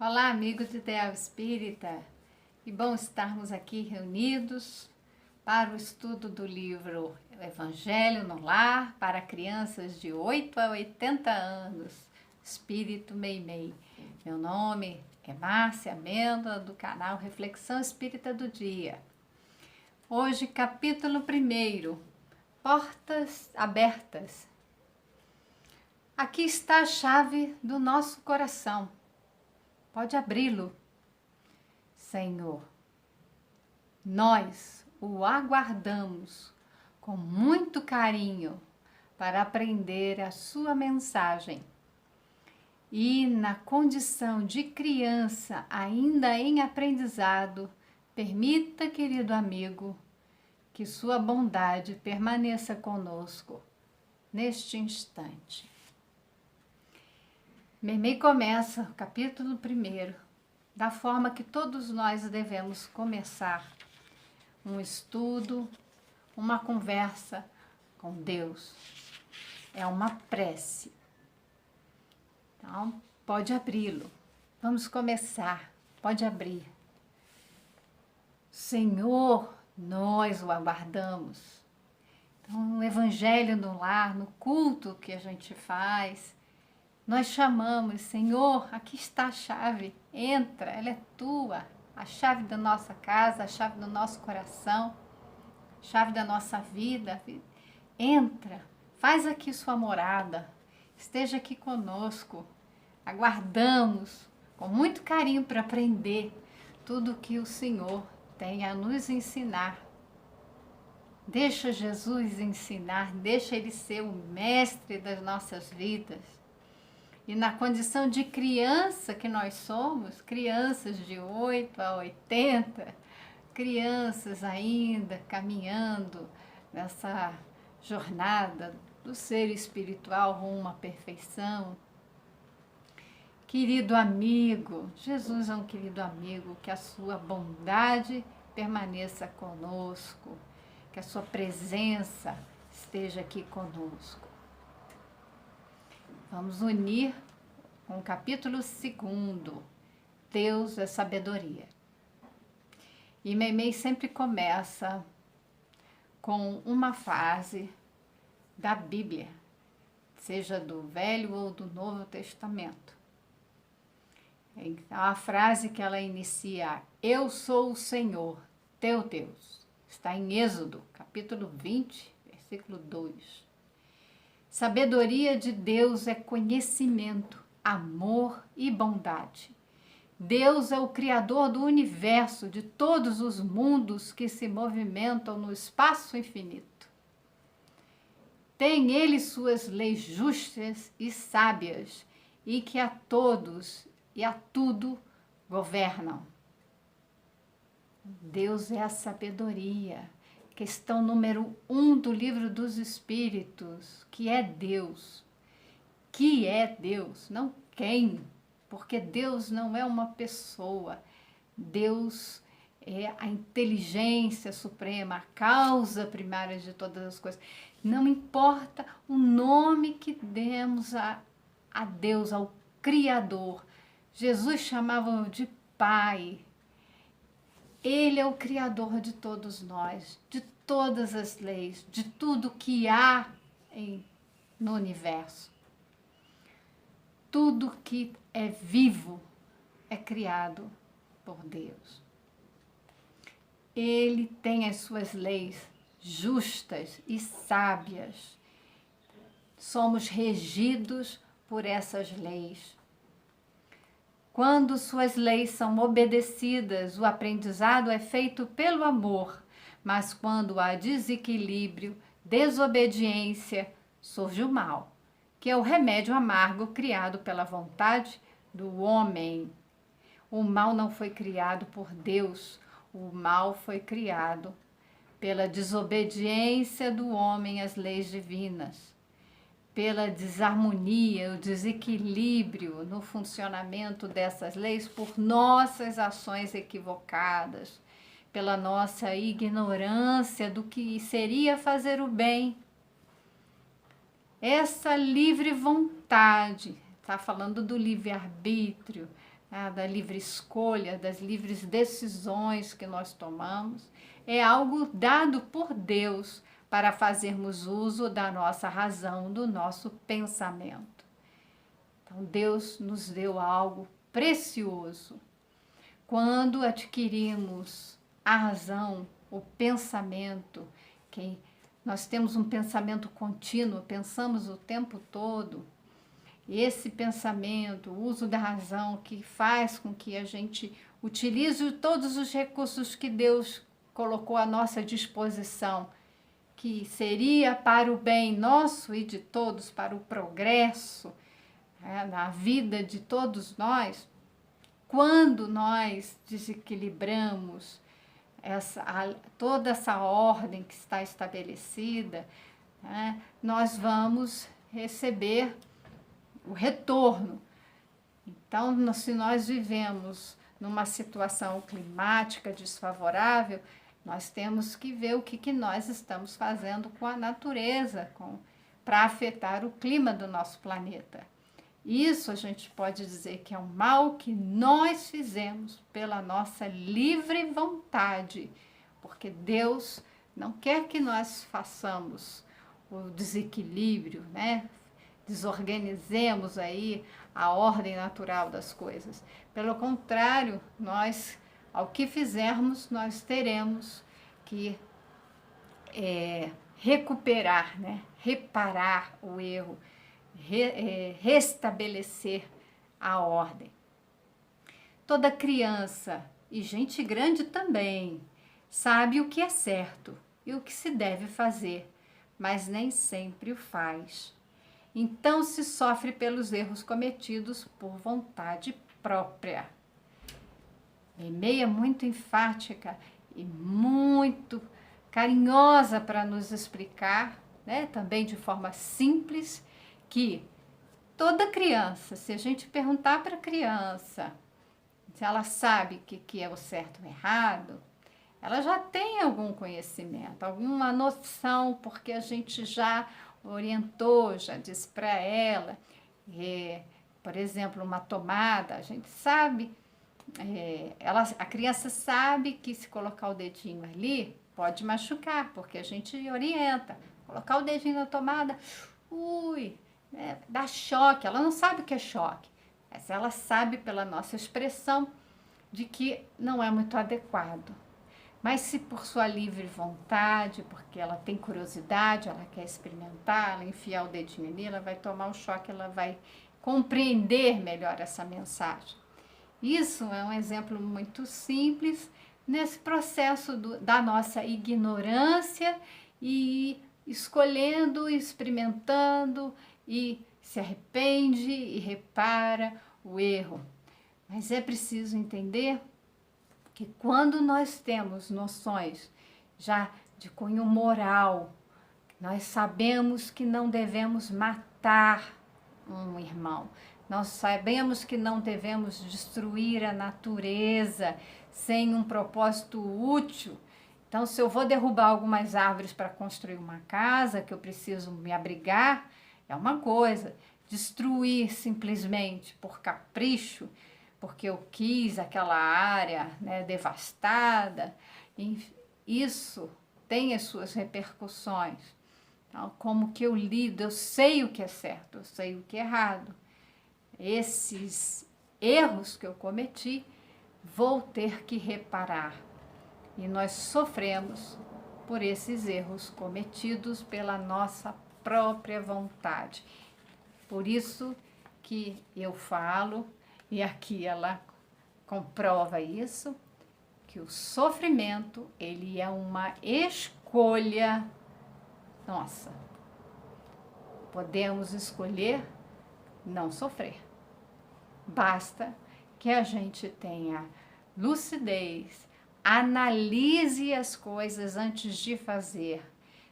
Olá, amigos do Ideal Espírita. Que bom estarmos aqui reunidos para o estudo do livro Evangelho no Lar para crianças de 8 a 80 anos, Espírito Meimei. Meu nome é Márcia Amêndola, do canal Reflexão Espírita do Dia. Hoje, capítulo 1, Portas Abertas. Aqui está a chave do nosso coração. Pode abri-lo. Senhor, nós o aguardamos com muito carinho para aprender a sua mensagem. E na condição de criança ainda em aprendizado, permita, querido amigo, que sua bondade permaneça conosco neste instante. Meimei começa o capítulo 1 da forma que todos nós devemos começar um estudo, uma conversa com Deus. É uma prece. Então, pode abri-lo. Vamos começar. Pode abrir. Senhor, nós o aguardamos. Então, no Evangelho no Lar, no culto que a gente faz, nós chamamos, Senhor, aqui está a chave, entra, ela é tua, a chave da nossa casa, a chave do nosso coração, a chave da nossa vida. Entra, faz aqui sua morada, esteja aqui conosco, aguardamos com muito carinho para aprender tudo que o Senhor tem a nos ensinar. Deixa Jesus ensinar, deixa Ele ser o mestre das nossas vidas. E na condição de criança que nós somos, crianças de 8 a 80, crianças ainda caminhando nessa jornada do ser espiritual rumo à perfeição. Querido amigo, Jesus é um querido amigo, que a sua bondade permaneça conosco, que a sua presença esteja aqui conosco. Vamos unir com o capítulo 2, Deus é sabedoria. E Meimei sempre começa com uma frase da Bíblia, seja do Velho ou do Novo Testamento. Então, a frase que ela inicia, eu sou o Senhor, teu Deus, está em Êxodo, capítulo 20, versículo 2. Sabedoria de Deus é conhecimento, amor e bondade. Deus é o Criador do universo, de todos os mundos que se movimentam no espaço infinito. Tem Ele suas leis justas e sábias, e que a todos e a tudo governam. Deus é a sabedoria. Questão número 1 do Livro dos Espíritos, que é Deus. Que é Deus, não quem, porque Deus não é uma pessoa. Deus é a inteligência suprema, a causa primária de todas as coisas. Não importa o nome que demos a Deus, ao Criador. Jesus chamava-o de Pai. Ele é o Criador de todos nós, de todas as leis, de tudo que há no universo. Tudo que é vivo é criado por Deus. Ele tem as suas leis justas e sábias. Somos regidos por essas leis. Quando suas leis são obedecidas, o aprendizado é feito pelo amor, mas quando há desequilíbrio, desobediência, surge o mal, que é o remédio amargo criado pela vontade do homem. O mal não foi criado por Deus, o mal foi criado pela desobediência do homem às leis divinas, pela desarmonia, o desequilíbrio no funcionamento dessas leis, por nossas ações equivocadas, pela nossa ignorância do que seria fazer o bem. Essa livre vontade, está falando do livre-arbítrio, da livre escolha, das livres decisões que nós tomamos, é algo dado por Deus para fazermos uso da nossa razão, do nosso pensamento. Então, Deus nos deu algo precioso. Quando adquirimos a razão, o pensamento, que nós temos um pensamento contínuo, pensamos o tempo todo, esse pensamento, o uso da razão, que faz com que a gente utilize todos os recursos que Deus colocou à nossa disposição, que seria para o bem nosso e de todos, para o progresso, na vida de todos nós. Quando nós desequilibramos toda essa ordem que está estabelecida, nós vamos receber o retorno. Então, se nós vivemos numa situação climática desfavorável, nós temos que ver o que nós estamos fazendo com a natureza para afetar o clima do nosso planeta. Isso a gente pode dizer que é um mal que nós fizemos pela nossa livre vontade, porque Deus não quer que nós façamos o desequilíbrio, desorganizemos aí a ordem natural das coisas. Pelo contrário, nós, ao que fizermos, nós teremos que recuperar, reparar o erro, restabelecer a ordem. Toda criança, e gente grande também, sabe o que é certo e o que se deve fazer, mas nem sempre o faz. Então se sofre pelos erros cometidos por vontade própria. Meia muito enfática e muito carinhosa para nos explicar, também de forma simples, que toda criança, se a gente perguntar para a criança se ela sabe o que é o certo ou o errado, ela já tem algum conhecimento, alguma noção, porque a gente já orientou, já disse para ela, por exemplo, uma tomada, a gente sabe, a criança sabe que se colocar o dedinho ali, pode machucar, porque a gente orienta, colocar o dedinho na tomada, dá choque, ela não sabe o que é choque, mas ela sabe pela nossa expressão de que não é muito adequado. Mas se por sua livre vontade, porque ela tem curiosidade, ela quer experimentar, ela enfiar o dedinho ali, ela vai tomar o choque, ela vai compreender melhor essa mensagem. Isso é um exemplo muito simples nesse processo da nossa ignorância e escolhendo, experimentando e se arrepende e repara o erro. Mas é preciso entender que quando nós temos noções já de cunho moral, nós sabemos que não devemos matar um irmão, nós sabemos que não devemos destruir a natureza sem um propósito útil. Então, se eu vou derrubar algumas árvores para construir uma casa, que eu preciso me abrigar, é uma coisa. Destruir simplesmente por capricho, porque eu quis aquela área devastada, isso tem as suas repercussões. Então, como que eu lido? Eu sei o que é certo, eu sei o que é errado. Esses erros que eu cometi, vou ter que reparar. E nós sofremos por esses erros cometidos pela nossa própria vontade. Por isso que eu falo, e aqui ela comprova isso, que o sofrimento, ele é uma escolha nossa. Podemos escolher não sofrer. Basta que a gente tenha lucidez, analise as coisas antes de fazer.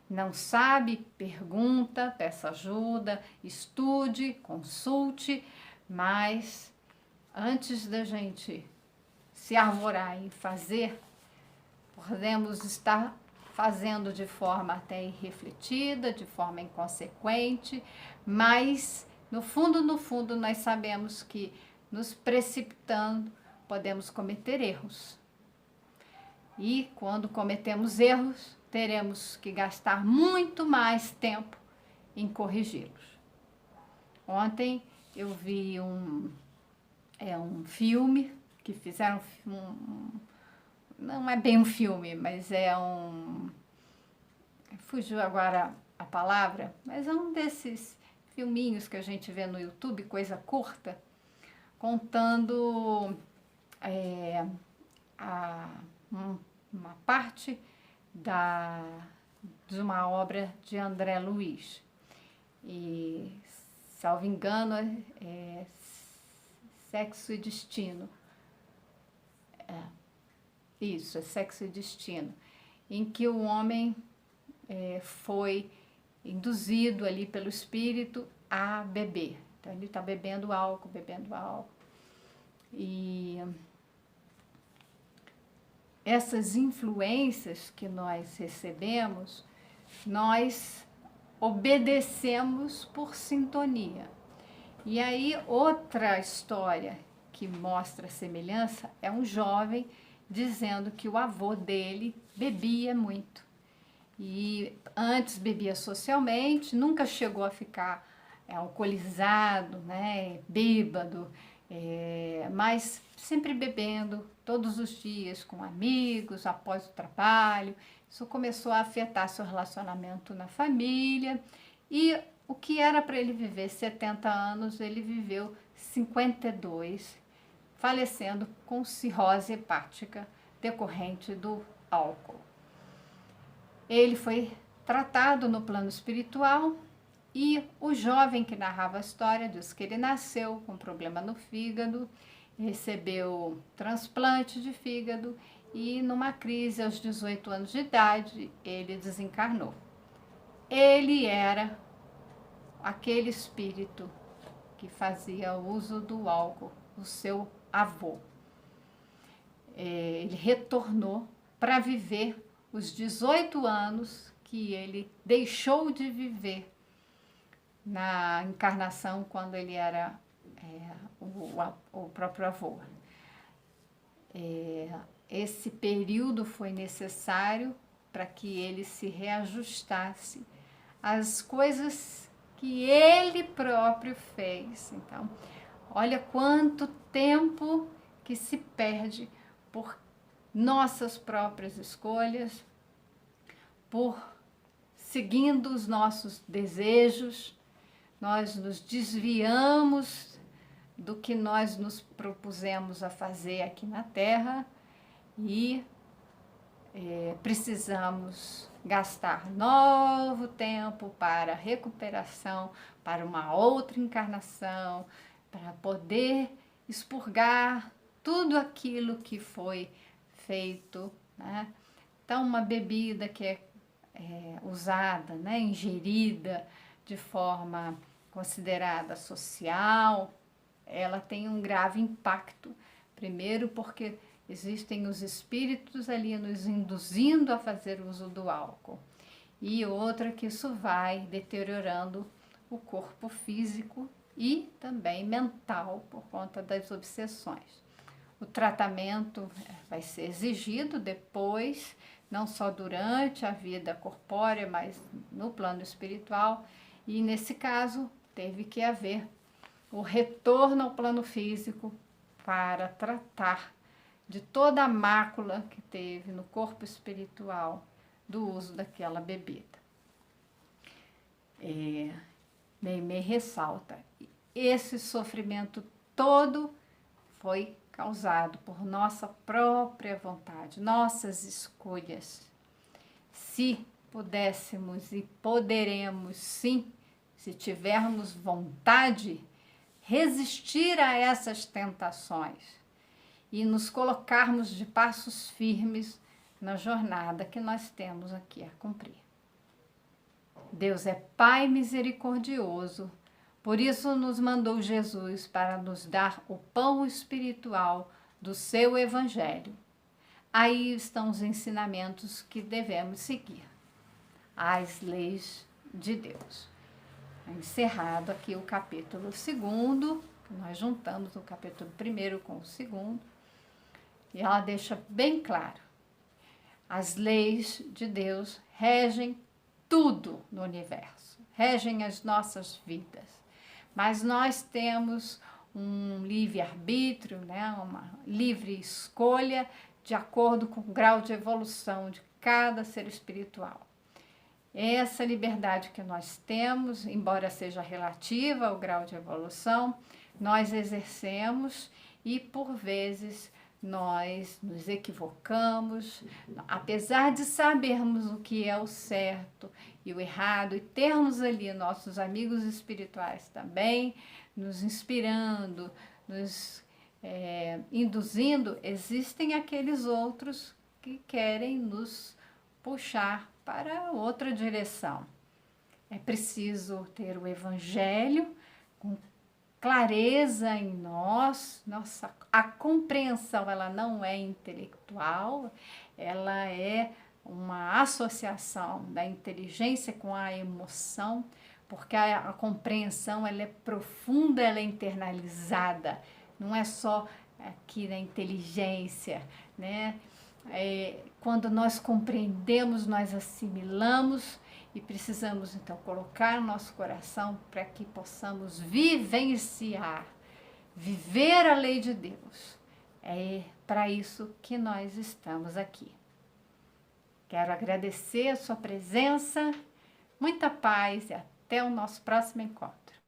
Não sabe? Pergunta, peça ajuda, estude, consulte, mas antes da gente se arvorar em fazer, podemos estar fazendo de forma até irrefletida, de forma inconsequente, mas no fundo, nós sabemos que nos precipitando, podemos cometer erros. E quando cometemos erros, teremos que gastar muito mais tempo em corrigi-los. Ontem eu vi um filme que fizeram, não é bem um filme, mas fugiu agora a palavra, mas é um desses filminhos que a gente vê no YouTube, coisa curta, contando uma parte de uma obra de André Luiz. E, salvo engano, é Sexo e Destino. Isso, é Sexo e Destino. Em que o homem foi induzido ali pelo espírito a beber. Então, ele está bebendo álcool. E essas influências que nós recebemos, nós obedecemos por sintonia. E aí, outra história que mostra a semelhança é um jovem dizendo que o avô dele bebia muito. E antes bebia socialmente, nunca chegou a ficar alcoolizado, né, bêbado, mas sempre bebendo todos os dias com amigos, após o trabalho. Isso começou a afetar seu relacionamento na família e o que era para ele viver 70 anos, ele viveu 52, falecendo com cirrose hepática decorrente do álcool. Ele foi tratado no plano espiritual e o jovem que narrava a história diz que ele nasceu com problema no fígado, recebeu transplante de fígado e numa crise aos 18 anos de idade ele desencarnou. Ele era aquele espírito que fazia uso do álcool, o seu avô. Ele retornou para viver os 18 anos que ele deixou de viver na encarnação quando ele era o próprio avô. Esse período foi necessário para que ele se reajustasse às coisas que ele próprio fez. Então, olha quanto tempo que se perde por nossas próprias escolhas, por seguindo os nossos desejos, nós nos desviamos do que nós nos propusemos a fazer aqui na Terra e precisamos gastar novo tempo para recuperação, para uma outra encarnação, para poder expurgar tudo aquilo que foi feito, né? Então, uma bebida que é usada, né, ingerida de forma considerada social, ela tem um grave impacto. Primeiro, porque existem os espíritos ali nos induzindo a fazer uso do álcool. E outra, que isso vai deteriorando o corpo físico e também mental por conta das obsessões. O tratamento vai ser exigido depois, não só durante a vida corpórea, mas no plano espiritual. E nesse caso, teve que haver o retorno ao plano físico para tratar de toda a mácula que teve no corpo espiritual do uso daquela bebida. Me ressalta, esse sofrimento todo foi causado por nossa própria vontade, nossas escolhas. Se pudéssemos e poderemos sim, se tivermos vontade, resistir a essas tentações e nos colocarmos de passos firmes na jornada que nós temos aqui a cumprir. Deus é Pai misericordioso, por isso nos mandou Jesus para nos dar o pão espiritual do seu Evangelho. Aí estão os ensinamentos que devemos seguir, as leis de Deus. Encerrado aqui o capítulo 2, Nós juntamos o capítulo 1º com o 2º, e ela deixa bem claro: as leis de Deus regem tudo no universo, regem as nossas vidas. Mas nós temos um livre-arbítrio, né? Uma livre escolha de acordo com o grau de evolução de cada ser espiritual. Essa liberdade que nós temos, embora seja relativa ao grau de evolução, nós exercemos e, por vezes, nós nos equivocamos, apesar de sabermos o que é o certo e o errado, e termos ali nossos amigos espirituais também, nos inspirando, nos induzindo, existem aqueles outros que querem nos puxar para outra direção. É preciso ter o Evangelho com clareza em nós, a compreensão ela não é intelectual, ela é uma associação da inteligência com a emoção, porque a compreensão ela é profunda, ela é internalizada, não é só aqui na inteligência, né? Quando nós compreendemos, nós assimilamos e precisamos então colocar no nosso coração para que possamos vivenciar, viver a lei de Deus. É para isso que nós estamos aqui. Quero agradecer a sua presença, muita paz e até o nosso próximo encontro.